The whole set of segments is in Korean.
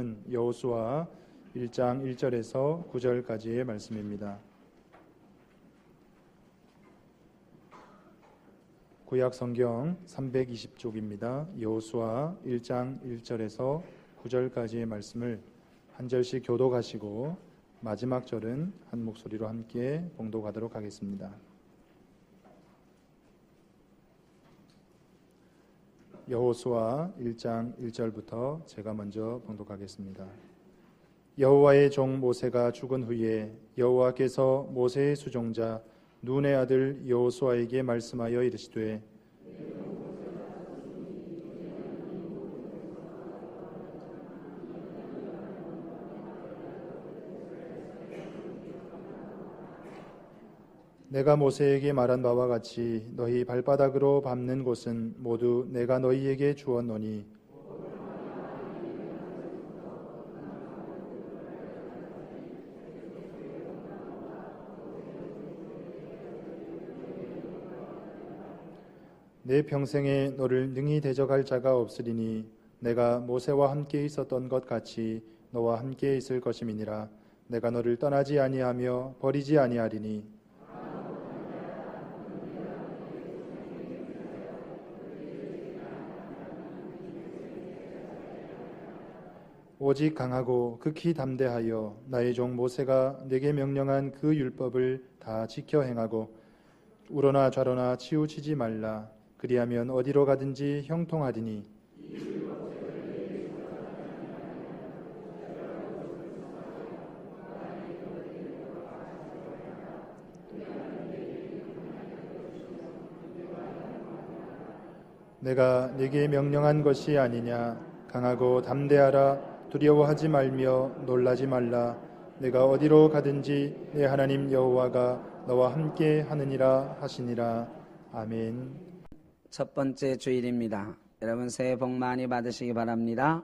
말씀은 여호수아 1장 1절에서 9절까지의 말씀입니다. 구약 성경 320쪽입니다. 여호수아 1장 1절에서 9절까지의 말씀을 한 절씩 교독하시고 마지막 절은 한 목소리로 함께 봉독하도록 하겠습니다. 여호수아 1장 1절부터 제가 먼저 봉독하겠습니다. 여호와의 종 모세가 죽은 후에 여호와께서 모세의 수종자 눈의 아들 여호수아에게 말씀하여 이르시되 내가 모세에게 말한 바와 같이 너희 발바닥으로 밟는 곳은 모두 내가 너희에게 주었노니 내 평생에 너를 능히 대적할 자가 없으리니 내가 모세와 함께 있었던 것 같이 너와 함께 있을 것임이니라. 내가 너를 떠나지 아니하며 버리지 아니하리니 오직 강하고 극히 담대하여 나의 종 모세가 내게 명령한 그 율법을 다 지켜 행하고 우러나 좌로나 치우치지 말라. 그리하면 어디로 가든지 형통하리니 내가 네게 명령한 것이 아니냐. 강하고 담대하라. 두려워하지 말며 놀라지 말라. 내가 어디로 가든지 내 하나님 여호와가 너와 함께 하느니라 하시니라. 아멘. 첫 번째 주일입니다. 여러분 새해 복 많이 받으시기 바랍니다.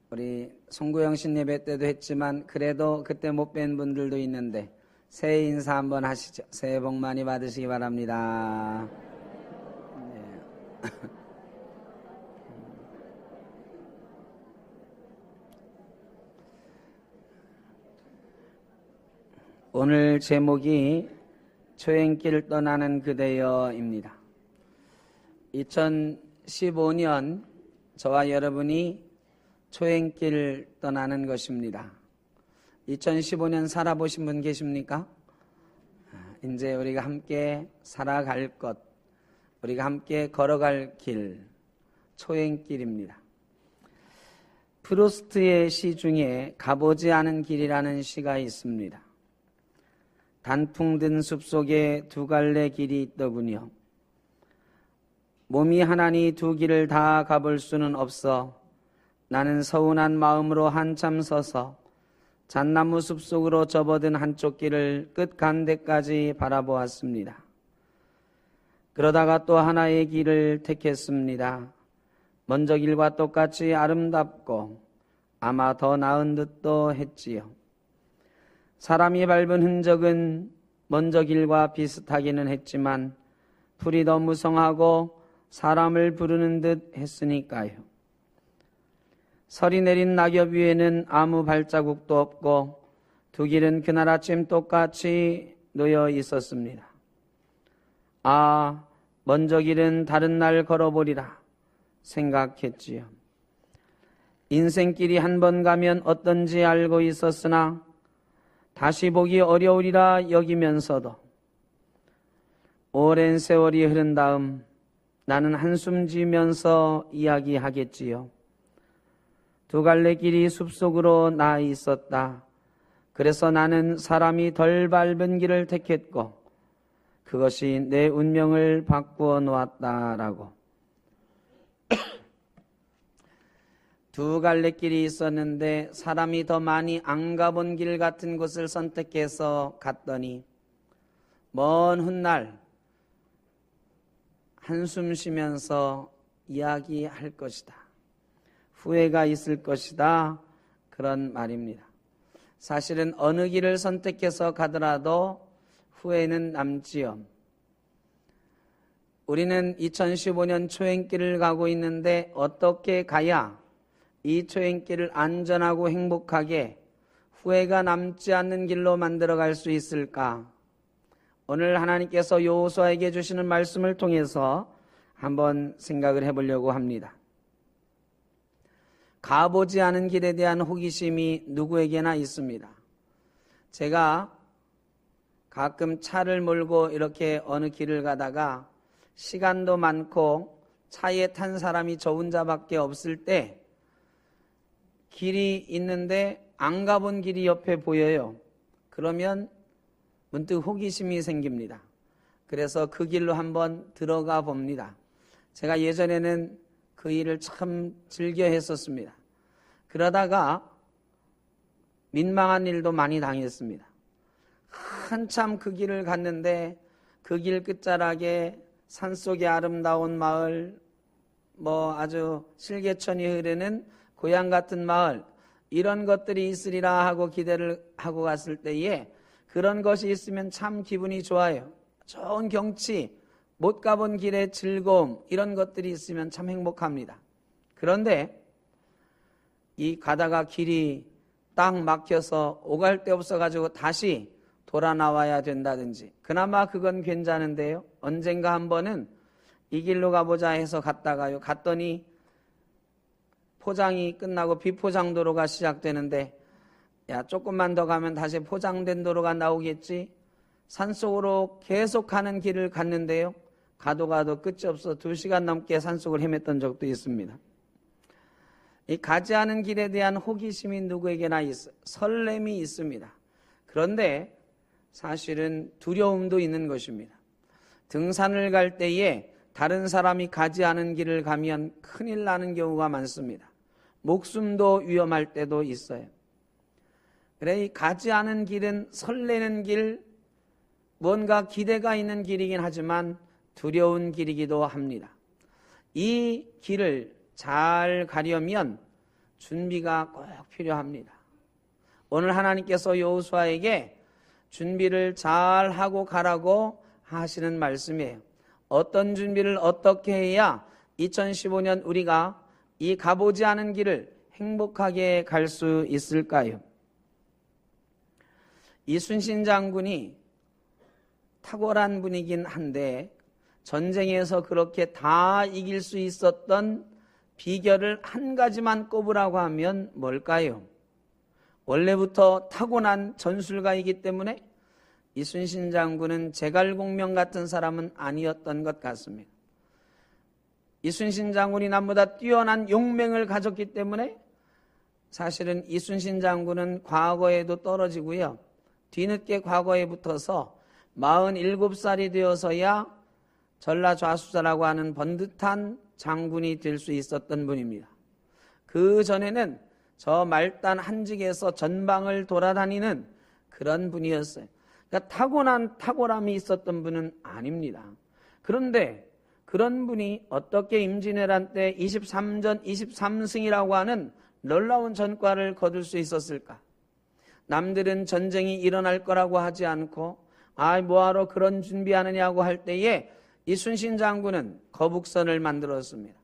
우리 송구영신 예배 때도 했지만 그래도 그때 못 뵌 분들도 있는데 새해 인사 한번 하시죠. 새해 복 많이 받으시기 바랍니다. 네. 오늘 제목이 초행길 떠나는 그대여입니다. 2015년 저와 여러분이 초행길 떠나는 것입니다. 2015년 살아보신 분 계십니까? 이제 우리가 함께 살아갈 것, 우리가 함께 걸어갈 길, 초행길입니다. 프루스트의 시 중에 가보지 않은 길이라는 시가 있습니다. 단풍 든 숲속에 두 갈래 길이 있더군요. 몸이 하나니 두 길을 다 가볼 수는 없어 나는 서운한 마음으로 한참 서서 잣나무 숲속으로 접어든 한쪽 길을 끝 간 데까지 바라보았습니다. 그러다가 또 하나의 길을 택했습니다. 먼저 길과 똑같이 아름답고 아마 더 나은 듯도 했지요. 사람이 밟은 흔적은 먼저 길과 비슷하기는 했지만 풀이 더 무성하고 사람을 부르는 듯 했으니까요. 설이 내린 낙엽 위에는 아무 발자국도 없고 두 길은 그날 아침 똑같이 놓여 있었습니다. 아, 먼저 길은 다른 날 걸어보리라 생각했지요. 인생길이 한 번 가면 어떤지 알고 있었으나 다시 보기 어려우리라 여기면서도 오랜 세월이 흐른 다음 나는 한숨 지면서 이야기하겠지요. 두 갈래 길이 숲속으로 나 있었다. 그래서 나는 사람이 덜 밟은 길을 택했고 그것이 내 운명을 바꾸어 놓았다라고. 두 갈래 길이 있었는데 사람이 더 많이 안 가본 길 같은 곳을 선택해서 갔더니 먼 훗날 한숨 쉬면서 이야기할 것이다. 후회가 있을 것이다. 그런 말입니다. 사실은 어느 길을 선택해서 가더라도 후회는 남지요. 우리는 2015년 초행길을 가고 있는데 어떻게 가야 이 초행길을 안전하고 행복하게 후회가 남지 않는 길로 만들어갈 수 있을까? 오늘 하나님께서 여호수아에게 주시는 말씀을 통해서 한번 생각을 해보려고 합니다. 가보지 않은 길에 대한 호기심이 누구에게나 있습니다. 제가 가끔 차를 몰고 이렇게 어느 길을 가다가 시간도 많고 차에 탄 사람이 저 혼자밖에 없을 때 길이 있는데 안 가본 길이 옆에 보여요. 그러면 문득 호기심이 생깁니다. 그래서 그 길로 한번 들어가 봅니다. 제가 예전에는 그 일을 참 즐겨 했었습니다. 그러다가 민망한 일도 많이 당했습니다. 한참 그 길을 갔는데 그 길 끝자락에 산속의 아름다운 마을, 아주 실개천이 흐르는 고향 같은 마을, 이런 것들이 있으리라 하고 기대를 하고 갔을 때에 그런 것이 있으면 참 기분이 좋아요. 좋은 경치, 못 가본 길의 즐거움, 이런 것들이 있으면 참 행복합니다. 그런데 이 가다가 길이 딱 막혀서 오갈 데 없어가지고 다시 돌아 나와야 된다든지, 그나마 그건 괜찮은데요. 언젠가 한 번은 이 길로 가보자 해서 갔다가요. 갔더니 포장이 끝나고 비포장도로가 시작되는데, 야, 조금만 더 가면 다시 포장된 도로가 나오겠지. 산속으로 계속 가는 길을 갔는데요. 가도 끝이 없어 2시간 넘게 산속을 헤맸던 적도 있습니다. 이 가지 않은 길에 대한 호기심이 누구에게나 설렘이 있습니다. 그런데 사실은 두려움도 있는 것입니다. 등산을 갈 때에 다른 사람이 가지 않은 길을 가면 큰일 나는 경우가 많습니다. 목숨도 위험할 때도 있어요. 그래, 이 가지 않은 길은 설레는 길, 뭔가 기대가 있는 길이긴 하지만 두려운 길이기도 합니다. 이 길을 잘 가려면 준비가 꼭 필요합니다. 오늘 하나님께서 여호수아에게 준비를 잘 하고 가라고 하시는 말씀이에요. 어떤 준비를 어떻게 해야 2015년 우리가 이 가보지 않은 길을 행복하게 갈 수 있을까요? 이순신 장군이 탁월한 분이긴 한데 전쟁에서 그렇게 다 이길 수 있었던 비결을 한 가지만 꼽으라고 하면 뭘까요? 원래부터 타고난 전술가이기 때문에 이순신 장군은 제갈공명 같은 사람은 아니었던 것 같습니다. 이순신 장군이 남보다 뛰어난 용맹을 가졌기 때문에 사실은 이순신 장군은 과거에도 떨어지고요. 뒤늦게 과거에 붙어서 47살이 되어서야 전라좌수자라고 하는 번듯한 장군이 될 수 있었던 분입니다. 그 전에는 저 말단 한직에서 전방을 돌아다니는 그런 분이었어요. 그러니까 타고난 탁월함이 있었던 분은 아닙니다. 그런데 그런 분이 어떻게 임진왜란 때 23전 23승이라고 하는 놀라운 전과를 거둘 수 있었을까? 남들은 전쟁이 일어날 거라고 하지 않고 뭐하러 그런 준비하느냐고 할 때에 이순신 장군은 거북선을 만들었습니다.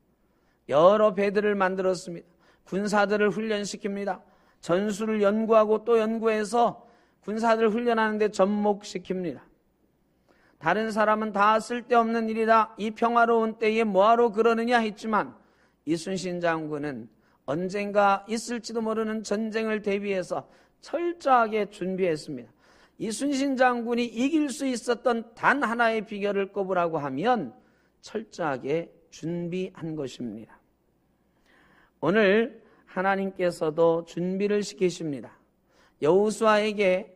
여러 배들을 만들었습니다. 군사들을 훈련시킵니다. 전술을 연구하고 또 연구해서 군사들을 훈련하는데 접목시킵니다. 다른 사람은 다 쓸데없는 일이다, 이 평화로운 때에 뭐하러 그러느냐 했지만 이순신 장군은 언젠가 있을지도 모르는 전쟁을 대비해서 철저하게 준비했습니다. 이순신 장군이 이길 수 있었던 단 하나의 비결을 꼽으라고 하면 철저하게 준비한 것입니다. 오늘 하나님께서도 준비를 시키십니다. 여호수아에게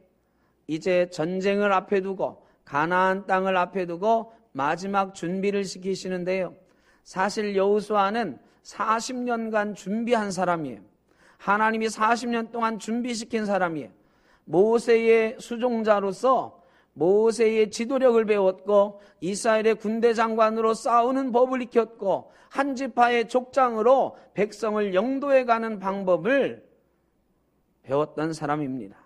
이제 전쟁을 앞에 두고 가나안 땅을 앞에 두고 마지막 준비를 시키시는데요. 사실 여호수아는 40년간 준비한 사람이에요. 하나님이 40년 동안 준비시킨 사람이에요. 모세의 수종자로서 모세의 지도력을 배웠고 이스라엘의 군대 장관으로 싸우는 법을 익혔고 한 지파의 족장으로 백성을 영도해 가는 방법을 배웠던 사람입니다.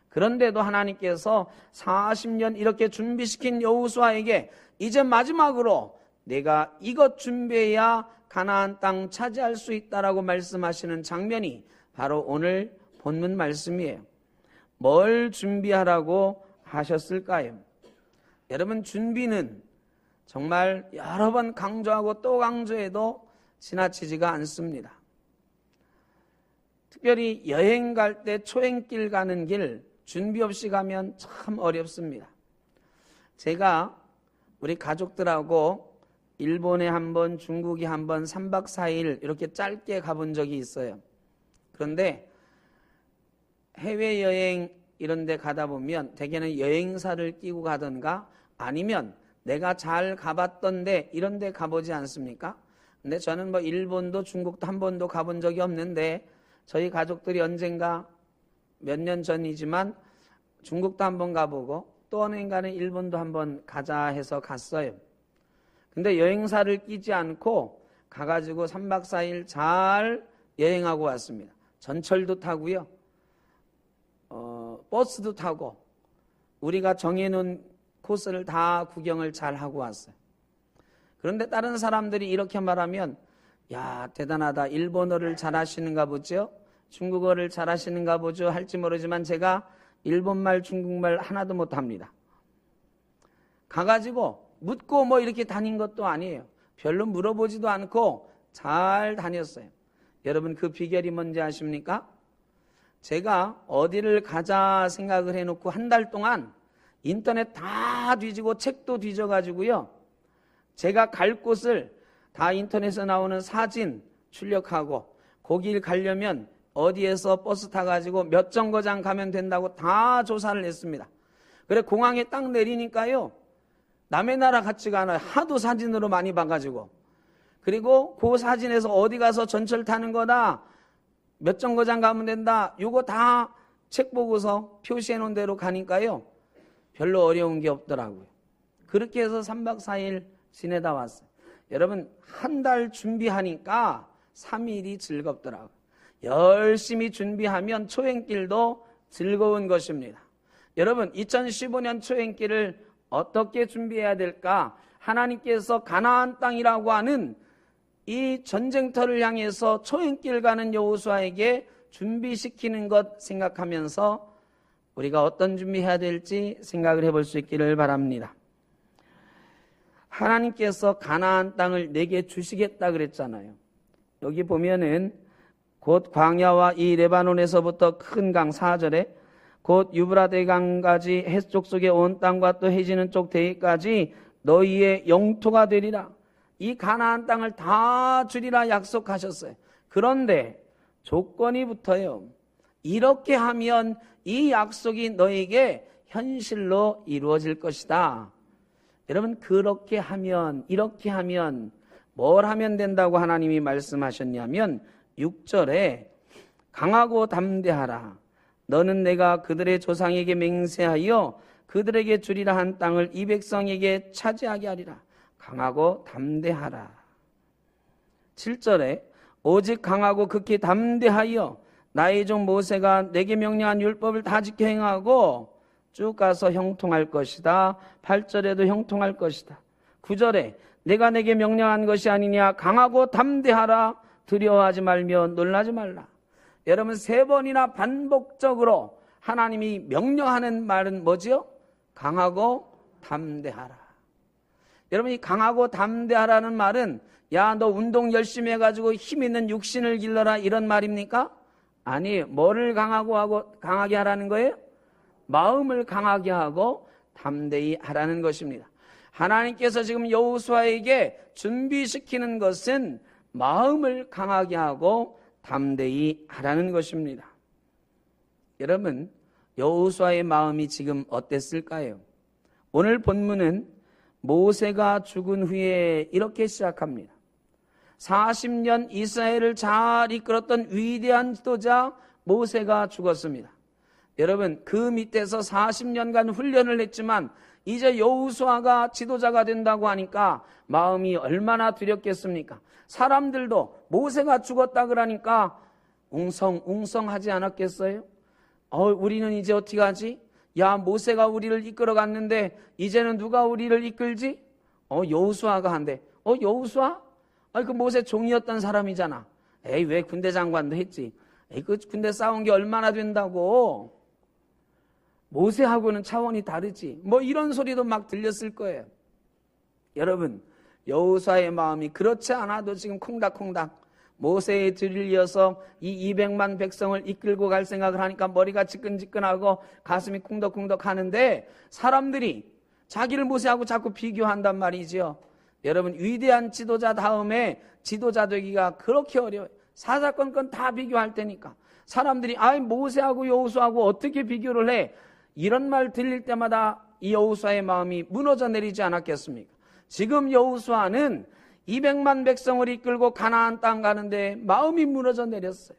그런데도 하나님께서 40년 이렇게 준비시킨 여호수아에게 이제 마지막으로 내가 이것 준비해야 가나안 땅 차지할 수 있다라고 말씀하시는 장면이 바로 오늘 본문 말씀이에요. 뭘 준비하라고 하셨을까요? 여러분, 준비는 정말 여러 번 강조하고 또 강조해도 지나치지가 않습니다. 특별히 여행 갈 때 초행길 가는 길 준비 없이 가면 참 어렵습니다. 제가 우리 가족들하고 일본에 한 번, 중국에 한 번, 3박 4일 이렇게 짧게 가본 적이 있어요. 그런데 해외여행 이런 데 가다 보면 대개는 여행사를 끼고 가던가 아니면 내가 잘 가봤던데 이런 데 가보지 않습니까? 근데 저는 뭐 일본도 중국도 한 번도 가본 적이 없는데 저희 가족들이 언젠가 몇 년 전이지만 중국도 한 번 가보고 또 언젠가는 일본도 한 번 가자 해서 갔어요. 근데 여행사를 끼지 않고 가가지고 3박 4일 잘 여행하고 왔습니다. 전철도 타고요. 버스도 타고 우리가 정해놓은 코스를 다 구경을 잘 하고 왔어요. 그런데 다른 사람들이 이렇게 말하면 야, 대단하다. 일본어를 잘하시는가 보죠? 중국어를 잘하시는가 보죠? 할지 모르지만 제가 일본말, 중국말 하나도 못합니다. 가가지고 묻고 뭐 이렇게 다닌 것도 아니에요. 별로 물어보지도 않고 잘 다녔어요. 여러분, 그 비결이 뭔지 아십니까? 제가 어디를 가자 생각을 해놓고 한 달 동안 인터넷 다 뒤지고 책도 뒤져가지고요. 제가 갈 곳을 다 인터넷에 나오는 사진 출력하고 거길 가려면 어디에서 버스 타가지고 몇 정거장 가면 된다고 다 조사를 했습니다. 그래 공항에 딱 내리니까요. 남의 나라 같지가 않아요. 하도 사진으로 많이 봐가지고. 그리고 그 사진에서 어디 가서 전철 타는 거다. 몇 정거장 가면 된다. 요거 다 책 보고서 표시해 놓은 대로 가니까요. 별로 어려운 게 없더라고요. 그렇게 해서 3박 4일 지내다 왔어요. 여러분, 한 달 준비하니까 3일이 즐겁더라고요. 열심히 준비하면 초행길도 즐거운 것입니다. 여러분, 2015년 초행길을 어떻게 준비해야 될까? 하나님께서 가나안 땅이라고 하는 이 전쟁터를 향해서 초행길 가는 여호수아에게 준비시키는 것 생각하면서 우리가 어떤 준비해야 될지 생각을 해볼 수 있기를 바랍니다. 하나님께서 가나안 땅을 내게 주시겠다 그랬잖아요. 여기 보면은 곧 광야와 이 레바논에서부터 큰 강 4절에 곧 유브라데 강까지 해쪽 속의 온 땅과 또 해지는 쪽 대까지 너희의 영토가 되리라. 이 가나안 땅을 다 주리라 약속하셨어요. 그런데 조건이 붙어요. 이렇게 하면 이 약속이 너에게 현실로 이루어질 것이다. 여러분, 그렇게 하면, 이렇게 하면 뭘 하면 된다고 하나님이 말씀하셨냐면 6절에 강하고 담대하라. 너는 내가 그들의 조상에게 맹세하여 그들에게 주리라 한 땅을 이 백성에게 차지하게 하리라. 강하고 담대하라. 7절에 오직 강하고 극히 담대하여 나의 종 모세가 내게 명령한 율법을 다 지켜 행하고 쭉 가서 형통할 것이다. 8절에도 형통할 것이다. 9절에 내가 내게 명령한 것이 아니냐. 강하고 담대하라. 두려워하지 말며 놀라지 말라. 여러분, 3번이나 반복적으로 하나님이 명령하는 말은 뭐지요? 강하고 담대하라. 여러분, 이 강하고 담대하라는 말은 야, 너 운동 열심히 해가지고 힘 있는 육신을 길러라 이런 말입니까? 아니, 뭐를 강하게 하라는 거예요? 마음을 강하게 하고 담대히 하라는 것입니다. 하나님께서 지금 여호수아에게 준비시키는 것은 마음을 강하게 하고 담대히 하라는 것입니다. 여러분, 여호수아의 마음이 지금 어땠을까요? 오늘 본문은 모세가 죽은 후에 이렇게 시작합니다. 40년 이스라엘을 잘 이끌었던 위대한 지도자 모세가 죽었습니다. 여러분, 그 밑에서 40년간 훈련을 했지만 이제 여호수아가 지도자가 된다고 하니까 마음이 얼마나 두렵겠습니까? 사람들도 모세가 죽었다 그러니까 웅성웅성하지 않았겠어요? 우리는 이제 어떻게 하지? 야, 모세가 우리를 이끌어 갔는데 이제는 누가 우리를 이끌지? 여호수아가 한대. 여호수아? 그 모세 종이었던 사람이잖아. 에이, 왜 군대 장관도 했지? 에이, 그 군대 싸운 게 얼마나 된다고? 모세하고는 차원이 다르지. 이런 소리도 막 들렸을 거예요. 여러분, 여호수아의 마음이 그렇지 않아도 지금 콩닥콩닥 모세의 뒤를 이어서 이 200만 백성을 이끌고 갈 생각을 하니까 머리가 지끈지끈하고 가슴이 쿵덕쿵덕 하는데, 사람들이 자기를 모세하고 자꾸 비교한단 말이죠. 여러분, 위대한 지도자 다음에 지도자 되기가 그렇게 어려워요. 사사건건 다 비교할 테니까. 사람들이 모세하고 여호수아하고 어떻게 비교를 해? 이런 말 들릴 때마다 이 여호수아의 마음이 무너져 내리지 않았겠습니까? 지금 여호수아는 200만 백성을 이끌고 가나안 땅 가는데 마음이 무너져 내렸어요.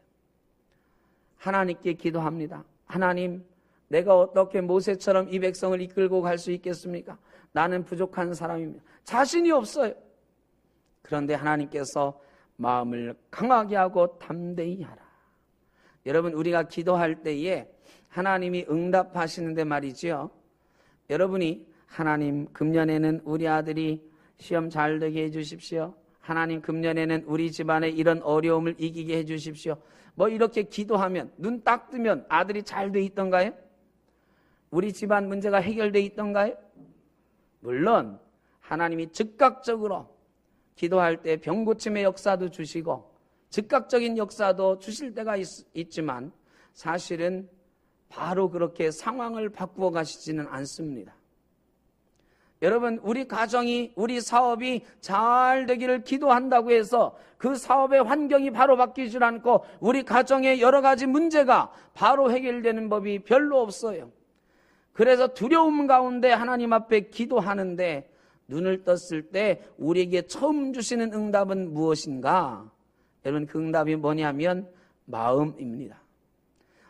하나님께 기도합니다. 하나님, 내가 어떻게 모세처럼 이 백성을 이끌고 갈 수 있겠습니까? 나는 부족한 사람입니다. 자신이 없어요. 그런데 하나님께서 마음을 강하게 하고 담대히 하라. 여러분, 우리가 기도할 때에 하나님이 응답하시는데 말이죠. 여러분이 하나님, 금년에는 우리 아들이 시험 잘 되게 해주십시오. 하나님, 금년에는 우리 집안의 이런 어려움을 이기게 해주십시오. 이렇게 기도하면, 눈 딱 뜨면 아들이 잘 돼 있던가요? 우리 집안 문제가 해결돼 있던가요? 물론 하나님이 즉각적으로 기도할 때 병고침의 역사도 주시고 즉각적인 역사도 주실 때가 있지만, 사실은 바로 그렇게 상황을 바꾸어 가시지는 않습니다. 여러분, 우리 가정이, 우리 사업이 잘 되기를 기도한다고 해서 그 사업의 환경이 바로 바뀌질 않고 우리 가정의 여러 가지 문제가 바로 해결되는 법이 별로 없어요. 그래서 두려움 가운데 하나님 앞에 기도하는데, 눈을 떴을 때 우리에게 처음 주시는 응답은 무엇인가? 여러분, 그 응답이 뭐냐면 마음입니다.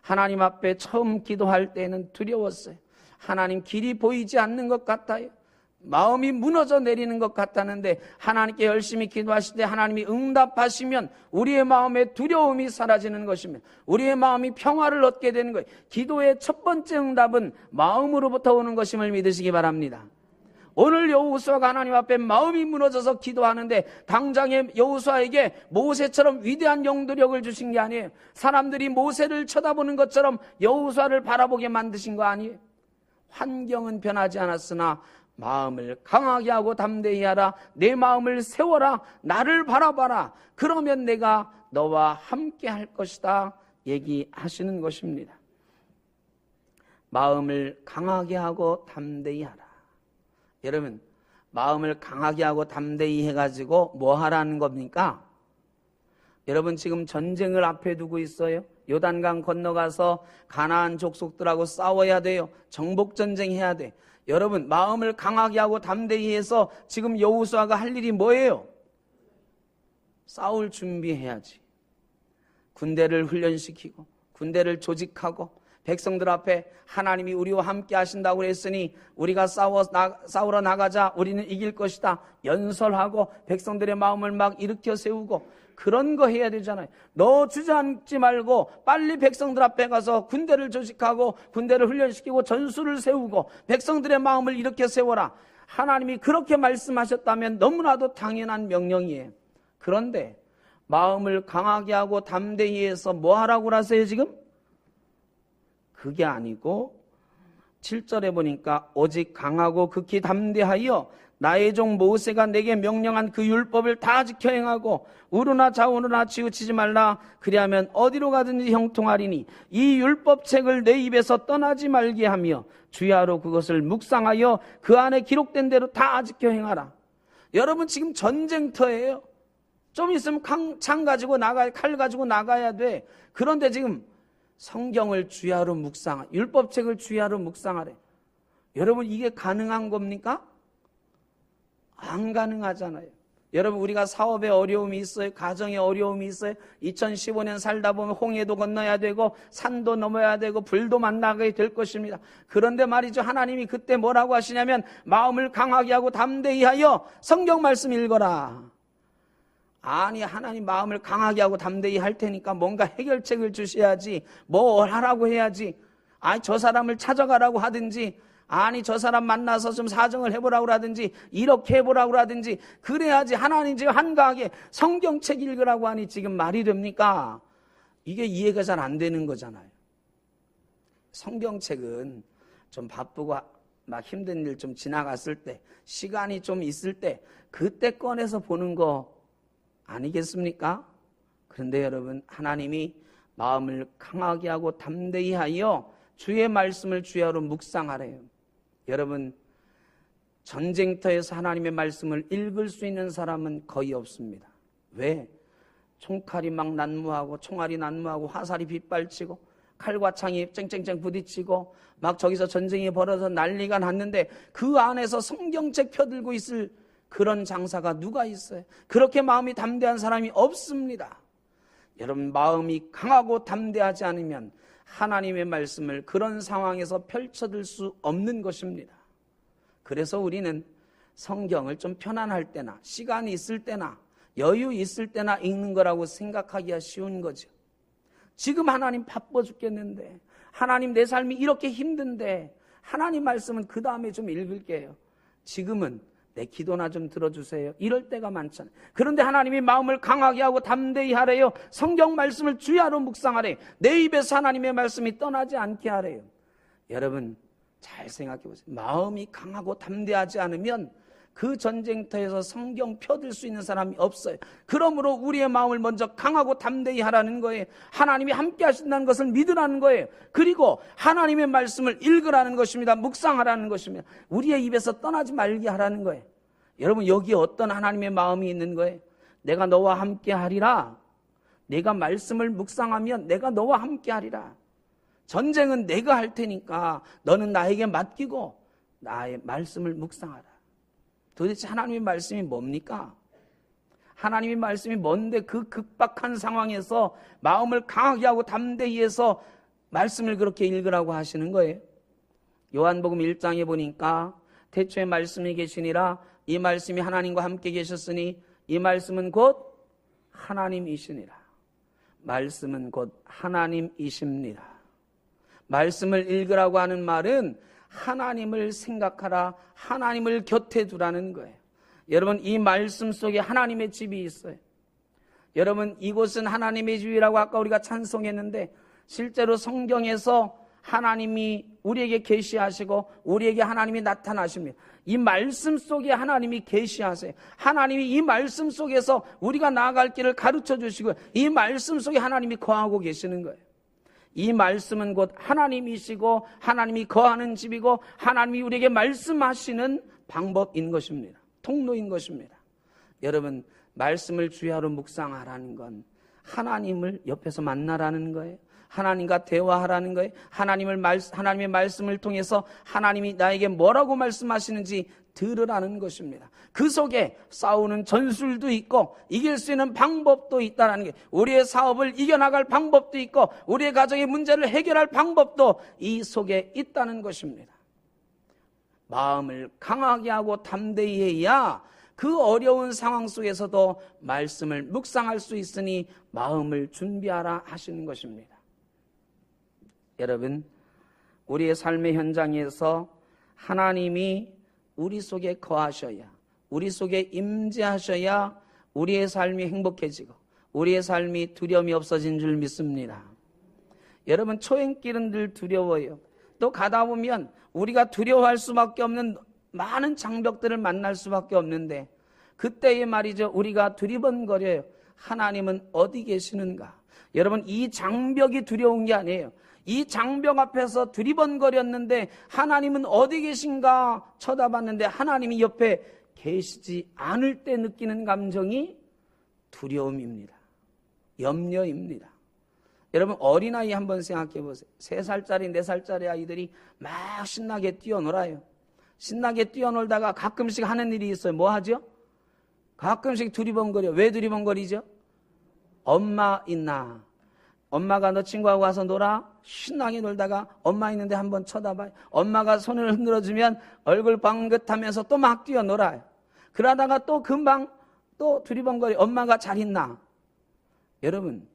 하나님 앞에 처음 기도할 때는 두려웠어요. 하나님, 길이 보이지 않는 것 같아요. 마음이 무너져 내리는 것 같았는데, 하나님께 열심히 기도하실 때 하나님이 응답하시면 우리의 마음의 두려움이 사라지는 것입니다. 우리의 마음이 평화를 얻게 되는 거예요. 기도의 첫 번째 응답은 마음으로부터 오는 것임을 믿으시기 바랍니다. 오늘 여호수아가 하나님 앞에 마음이 무너져서 기도하는데, 당장에 여호수아에게 모세처럼 위대한 영도력을 주신 게 아니에요. 사람들이 모세를 쳐다보는 것처럼 여호수아를 바라보게 만드신 거 아니에요. 환경은 변하지 않았으나 마음을 강하게 하고 담대히 하라. 내 마음을 세워라. 나를 바라봐라. 그러면 내가 너와 함께 할 것이다 얘기하시는 것입니다. 마음을 강하게 하고 담대히 하라. 여러분, 마음을 강하게 하고 담대히 해가지고 뭐 하라는 겁니까? 여러분, 지금 전쟁을 앞에 두고 있어요. 요단강 건너가서 가나안 족속들하고 싸워야 돼요. 정복전쟁 해야 돼. 여러분, 마음을 강하게 하고 담대히 해서 지금 여호수아가 할 일이 뭐예요? 싸울 준비해야지. 군대를 훈련시키고 군대를 조직하고 백성들 앞에 하나님이 우리와 함께 하신다고 했으니 우리가 싸우러 나가자, 우리는 이길 것이다 연설하고 백성들의 마음을 막 일으켜 세우고 그런 거 해야 되잖아요. 너 주저앉지 말고 빨리 백성들 앞에 가서 군대를 조직하고 군대를 훈련시키고 전술을 세우고 백성들의 마음을 일으켜 세워라. 하나님이 그렇게 말씀하셨다면 너무나도 당연한 명령이에요. 그런데 마음을 강하게 하고 담대히 해서 뭐 하라고 하세요 지금? 그게 아니고 7절에 보니까 오직 강하고 극히 담대하여 나의 종 모세가 내게 명령한 그 율법을 다 지켜 행하고 우르나 좌우르나 치우치지 말라. 그리하면 어디로 가든지 형통하리니 이 율법책을 내 입에서 떠나지 말게 하며 주야로 그것을 묵상하여 그 안에 기록된 대로 다 지켜 행하라. 여러분, 지금 전쟁터예요. 좀 있으면 창 가지고 칼 가지고 나가야 돼. 그런데 지금 성경을 주야로 율법책을 주야로 묵상하래. 여러분, 이게 가능한 겁니까? 안 가능하잖아요. 여러분, 우리가 사업에 어려움이 있어요. 가정에 어려움이 있어요. 2015년 살다 보면 홍해도 건너야 되고 산도 넘어야 되고 불도 만나게 될 것입니다. 그런데 말이죠, 하나님이 그때 뭐라고 하시냐면 마음을 강하게 하고 담대히 하여 성경 말씀 읽어라. 아니, 하나님 마음을 강하게 하고 담대히 할 테니까 뭔가 해결책을 주셔야지, 뭘 하라고 해야지. 아니, 저 사람을 찾아가라고 하든지, 아니 저 사람 만나서 좀 사정을 해보라고 하든지 이렇게 해보라고 하든지 그래야지 하나님 지금 한가하게 성경책 읽으라고 하니 지금 말이 됩니까? 이게 이해가 잘 안 되는 거잖아요. 성경책은 좀 바쁘고 막 힘든 일 좀 지나갔을 때, 시간이 좀 있을 때 그때 꺼내서 보는 거 아니겠습니까? 그런데 여러분, 하나님이 마음을 강하게 하고 담대히 하여 주의 말씀을 주야로 묵상하래요. 여러분, 전쟁터에서 하나님의 말씀을 읽을 수 있는 사람은 거의 없습니다. 왜? 총칼이 막 난무하고 총알이 난무하고 화살이 빗발치고 칼과 창이 쨍쨍쨍 부딪히고 막 저기서 전쟁이 벌어져 난리가 났는데 그 안에서 성경책 펴들고 있을 그런 장사가 누가 있어요? 그렇게 마음이 담대한 사람이 없습니다. 여러분, 마음이 강하고 담대하지 않으면 하나님의 말씀을 그런 상황에서 펼쳐들 수 없는 것입니다. 그래서 우리는 성경을 좀 편안할 때나 시간이 있을 때나 여유 있을 때나 읽는 거라고 생각하기가 쉬운 거죠. 지금 하나님 바빠 죽겠는데, 하나님 내 삶이 이렇게 힘든데 하나님 말씀은 그 다음에 좀 읽을게요. 지금은 내 기도나 좀 들어주세요. 이럴 때가 많잖아요. 그런데 하나님이 마음을 강하게 하고 담대히 하래요. 성경 말씀을 주야로 묵상하래요. 내 입에서 하나님의 말씀이 떠나지 않게 하래요. 여러분, 잘 생각해 보세요. 마음이 강하고 담대하지 않으면 그 전쟁터에서 성경 펴들 수 있는 사람이 없어요. 그러므로 우리의 마음을 먼저 강하고 담대히 하라는 거예요. 하나님이 함께 하신다는 것을 믿으라는 거예요. 그리고 하나님의 말씀을 읽으라는 것입니다. 묵상하라는 것입니다. 우리의 입에서 떠나지 말게 하라는 거예요. 여러분, 여기에 어떤 하나님의 마음이 있는 거예요? 내가 너와 함께 하리라. 내가 말씀을 묵상하면 내가 너와 함께 하리라. 전쟁은 내가 할 테니까 너는 나에게 맡기고 나의 말씀을 묵상하라. 도대체 하나님의 말씀이 뭡니까? 하나님의 말씀이 뭔데 그 급박한 상황에서 마음을 강하게 하고 담대히 해서 말씀을 그렇게 읽으라고 하시는 거예요. 요한복음 1장에 보니까 태초에 말씀이 계시니라. 이 말씀이 하나님과 함께 계셨으니 이 말씀은 곧 하나님이시니라. 말씀은 곧 하나님이십니다. 말씀을 읽으라고 하는 말은 하나님을 생각하라, 하나님을 곁에 두라는 거예요. 여러분, 이 말씀 속에 하나님의 집이 있어요. 여러분, 이곳은 하나님의 집이라고 아까 우리가 찬송했는데 실제로 성경에서 하나님이 우리에게 계시하시고 우리에게 하나님이 나타나십니다. 이 말씀 속에 하나님이 계시하세요. 하나님이 이 말씀 속에서 우리가 나아갈 길을 가르쳐 주시고 이 말씀 속에 하나님이 거하고 계시는 거예요. 이 말씀은 곧 하나님이시고 하나님이 거하는 집이고 하나님이 우리에게 말씀하시는 방법인 것입니다. 통로인 것입니다. 여러분, 말씀을 주야로 묵상하라는 건 하나님을 옆에서 만나라는 거예요. 하나님과 대화하라는 거예요. 하나님의 말씀을 통해서 하나님이 나에게 뭐라고 말씀하시는지 들으라는 것입니다. 그 속에 싸우는 전술도 있고 이길 수 있는 방법도 있다는 게, 우리의 사업을 이겨나갈 방법도 있고 우리의 가정의 문제를 해결할 방법도 이 속에 있다는 것입니다. 마음을 강하게 하고 담대히 해야 그 어려운 상황 속에서도 말씀을 묵상할 수 있으니 마음을 준비하라 하시는 것입니다. 여러분, 우리의 삶의 현장에서 하나님이 우리 속에 거하셔야, 우리 속에 임재하셔야 우리의 삶이 행복해지고 우리의 삶이 두려움이 없어진 줄 믿습니다. 여러분, 초행길은 늘 두려워요. 또 가다 보면 우리가 두려워할 수밖에 없는 많은 장벽들을 만날 수밖에 없는데 그때의 말이죠, 우리가 두리번거려요. 하나님은 어디 계시는가? 여러분, 이 장벽이 두려운 게 아니에요. 이 장벽 앞에서 두리번거렸는데 하나님은 어디 계신가 쳐다봤는데 하나님이 옆에 계시지 않을 때 느끼는 감정이 두려움입니다. 염려입니다. 여러분, 어린아이 한번 생각해 보세요. 3살짜리, 4살짜리 아이들이 막 신나게 뛰어놀아요. 신나게 뛰어놀다가 가끔씩 하는 일이 있어요. 뭐 하죠? 가끔씩 두리번거려. 왜 두리번거리죠? 엄마 있나? 엄마가 너 친구하고 와서 놀아? 신나게 놀다가 엄마 있는데 한번 쳐다봐요. 엄마가 손을 흔들어주면 얼굴 방긋하면서 또 막 뛰어놀아요. 그러다가 또 금방 또 두리번거려. 엄마가 잘 있나? 여러분,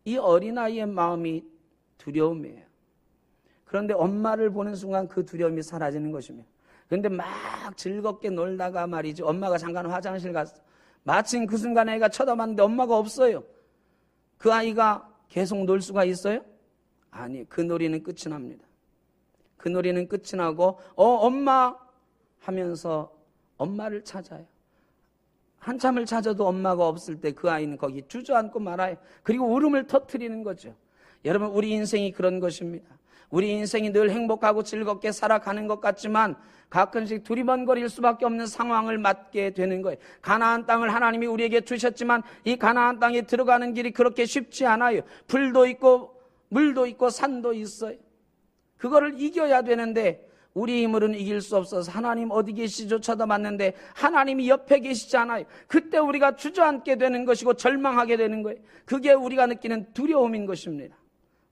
이 어린아이의 마음이 두려움이에요. 그런데 엄마를 보는 순간 그 두려움이 사라지는 것입니다. 그런데 막 즐겁게 놀다가 말이죠. 엄마가 잠깐 화장실 갔어. 마침 그 순간에 애가 쳐다봤는데 엄마가 없어요. 그 아이가 계속 놀 수가 있어요? 아니, 그 놀이는 끝이 납니다. 그 놀이는 끝이 나고 엄마 하면서 엄마를 찾아요. 한참을 찾아도 엄마가 없을 때 그 아이는 거기 주저앉고 말아요. 그리고 울음을 터뜨리는 거죠. 여러분, 우리 인생이 그런 것입니다. 우리 인생이 늘 행복하고 즐겁게 살아가는 것 같지만 가끔씩 두리번거릴 수밖에 없는 상황을 맞게 되는 거예요. 가나안 땅을 하나님이 우리에게 주셨지만 이 가나안 땅에 들어가는 길이 그렇게 쉽지 않아요. 불도 있고 물도 있고 산도 있어요. 그거를 이겨야 되는데 우리 힘으로는 이길 수 없어서 하나님 어디 계시죠? 쳐다봤는데 하나님이 옆에 계시지 않아요. 그때 우리가 주저앉게 되는 것이고 절망하게 되는 거예요. 그게 우리가 느끼는 두려움인 것입니다.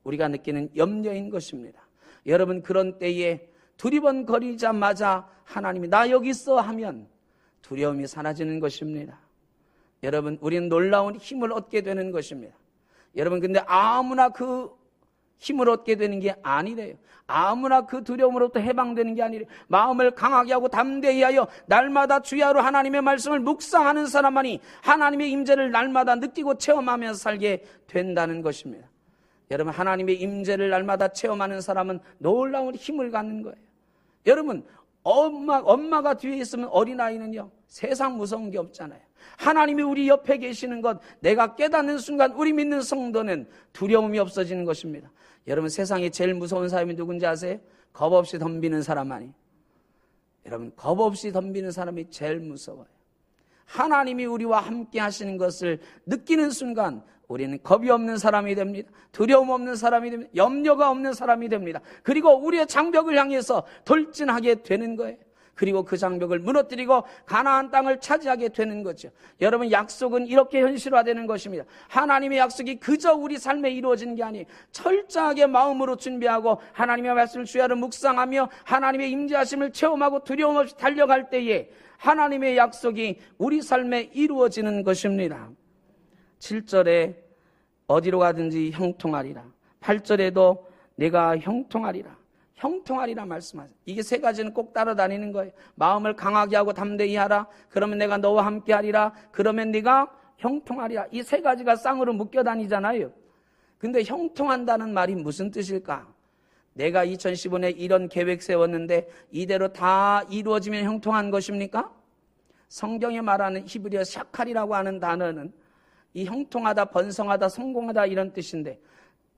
우리가 느끼는 염려인 것입니다. 여러분, 그런 때에 두리번거리자마자 하나님이 나 여기 있어 하면 두려움이 사라지는 것입니다. 여러분, 우리는 놀라운 힘을 얻게 되는 것입니다. 여러분, 근데 아무나 그 힘을 얻게 되는 게 아니래요. 아무나 그 두려움으로부터 해방되는 게 아니래요. 마음을 강하게 하고 담대히 하여 날마다 주야로 하나님의 말씀을 묵상하는 사람만이 하나님의 임재를 날마다 느끼고 체험하면서 살게 된다는 것입니다. 여러분, 하나님의 임재를 날마다 체험하는 사람은 놀라운 힘을 갖는 거예요. 여러분, 엄마가 뒤에 있으면 어린아이는요, 세상 무서운 게 없잖아요. 하나님이 우리 옆에 계시는 것 내가 깨닫는 순간 우리 믿는 성도는 두려움이 없어지는 것입니다. 여러분, 세상에 제일 무서운 사람이 누군지 아세요? 겁 없이 덤비는 사람 아니에요. 여러분, 겁 없이 덤비는 사람이 제일 무서워요. 하나님이 우리와 함께 하시는 것을 느끼는 순간 우리는 겁이 없는 사람이 됩니다. 두려움 없는 사람이 됩니다. 염려가 없는 사람이 됩니다. 그리고 우리의 장벽을 향해서 돌진하게 되는 거예요. 그리고 그 장벽을 무너뜨리고 가나안 땅을 차지하게 되는 거죠. 여러분, 약속은 이렇게 현실화되는 것입니다. 하나님의 약속이 그저 우리 삶에 이루어지는 게 아니에요. 철저하게 마음으로 준비하고 하나님의 말씀을 주야로 묵상하며 하나님의 임재하심을 체험하고 두려움 없이 달려갈 때에 하나님의 약속이 우리 삶에 이루어지는 것입니다. 7절에 어디로 가든지 형통하리라. 8절에도 내가 형통하리라. 형통하리라 말씀하세요. 이게 세 가지는 꼭 따라다니는 거예요. 마음을 강하게 하고 담대히 하라. 그러면 내가 너와 함께 하리라. 그러면 네가 형통하리라. 이 세 가지가 쌍으로 묶여 다니잖아요. 근데 형통한다는 말이 무슨 뜻일까? 내가 2015년에 이런 계획 세웠는데 이대로 다 이루어지면 형통한 것입니까? 성경에 말하는 히브리어 샤칼이라고 하는 단어는 이 형통하다, 번성하다, 성공하다 이런 뜻인데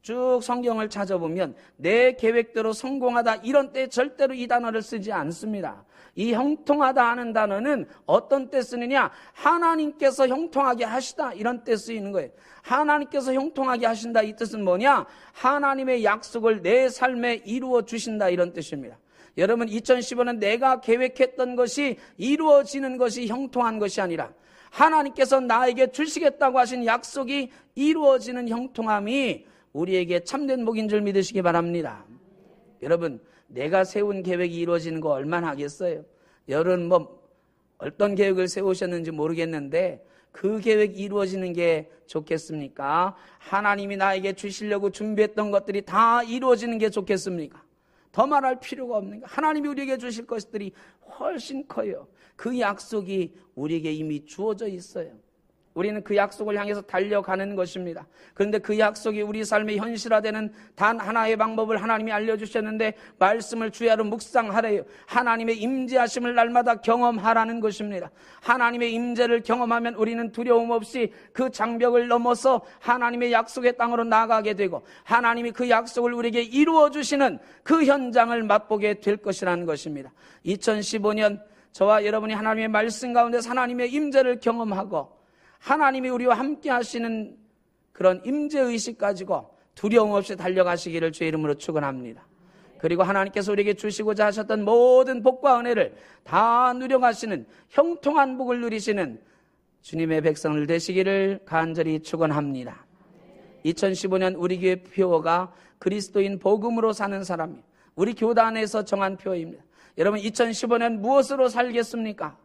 쭉 성경을 찾아보면 내 계획대로 성공하다 이런 때 절대로 이 단어를 쓰지 않습니다. 이 형통하다 하는 단어는 어떤 때 쓰느냐? 하나님께서 형통하게 하시다 이런 때 쓰이는 거예요. 하나님께서 형통하게 하신다 이 뜻은 뭐냐? 하나님의 약속을 내 삶에 이루어 주신다 이런 뜻입니다. 여러분, 2015년 내가 계획했던 것이 이루어지는 것이 형통한 것이 아니라 하나님께서 나에게 주시겠다고 하신 약속이 이루어지는 형통함이 우리에게 참된 복인 줄 믿으시기 바랍니다. 여러분, 내가 세운 계획이 이루어지는 거 얼마나 하겠어요? 여러분, 어떤 계획을 세우셨는지 모르겠는데 그 계획이 이루어지는 게 좋겠습니까? 하나님이 나에게 주시려고 준비했던 것들이 다 이루어지는 게 좋겠습니까? 더 말할 필요가 없는 거. 하나님이 우리에게 주실 것들이 훨씬 커요. 그 약속이 우리에게 이미 주어져 있어요. 우리는 그 약속을 향해서 달려가는 것입니다. 그런데 그 약속이 우리 삶에 현실화되는 단 하나의 방법을 하나님이 알려주셨는데 말씀을 주야로 묵상하래요. 하나님의 임재하심을 날마다 경험하라는 것입니다. 하나님의 임재를 경험하면 우리는 두려움 없이 그 장벽을 넘어서 하나님의 약속의 땅으로 나아가게 되고 하나님이 그 약속을 우리에게 이루어 주시는 그 현장을 맛보게 될 것이라는 것입니다. 2015년 저와 여러분이 하나님의 말씀 가운데서 하나님의 임재를 경험하고 하나님이 우리와 함께 하시는 그런 임재의식 가지고 두려움 없이 달려가시기를 주의 이름으로 축원합니다. 그리고 하나님께서 우리에게 주시고자 하셨던 모든 복과 은혜를 다 누려가시는 형통한 복을 누리시는 주님의 백성을 되시기를 간절히 축원합니다. 2015년 우리 교회 표어가 그리스도인 복음으로 사는 사람이에요. 우리 교단에서 정한 표어입니다. 여러분, 2015년 무엇으로 살겠습니까?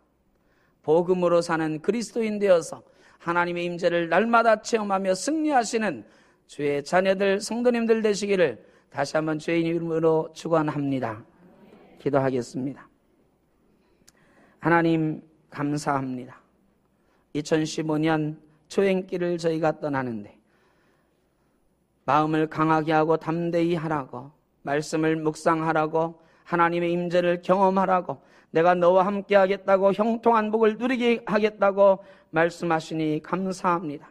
복음으로 사는 그리스도인 되어서 하나님의 임재를 날마다 체험하며 승리하시는 주의 자녀들, 성도님들 되시기를 다시 한번 주의 이름으로 축원합니다. 기도하겠습니다. 하나님 감사합니다. 2015년 초행길을 저희가 떠나는데 마음을 강하게 하고 담대히 하라고, 말씀을 묵상하라고, 하나님의 임재를 경험하라고, 내가 너와 함께 하겠다고, 형통한 복을 누리게 하겠다고 말씀하시니 감사합니다.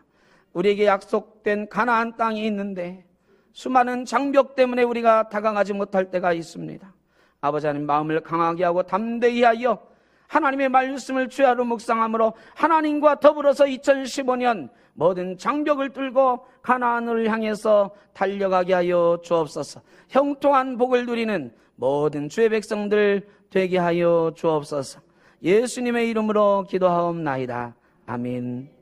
우리에게 약속된 가나안 땅이 있는데 수많은 장벽 때문에 우리가 다가가지 못할 때가 있습니다. 아버지 하나님, 마음을 강하게 하고 담대히 하여 하나님의 말씀을 주야로 묵상함으로 하나님과 더불어서 2015년 모든 장벽을 뚫고 가나안을 향해서 달려가게 하여 주옵소서. 형통한 복을 누리는 모든 주의 백성들 되게 하여 주옵소서. 예수님의 이름으로 기도하옵나이다. 아멘.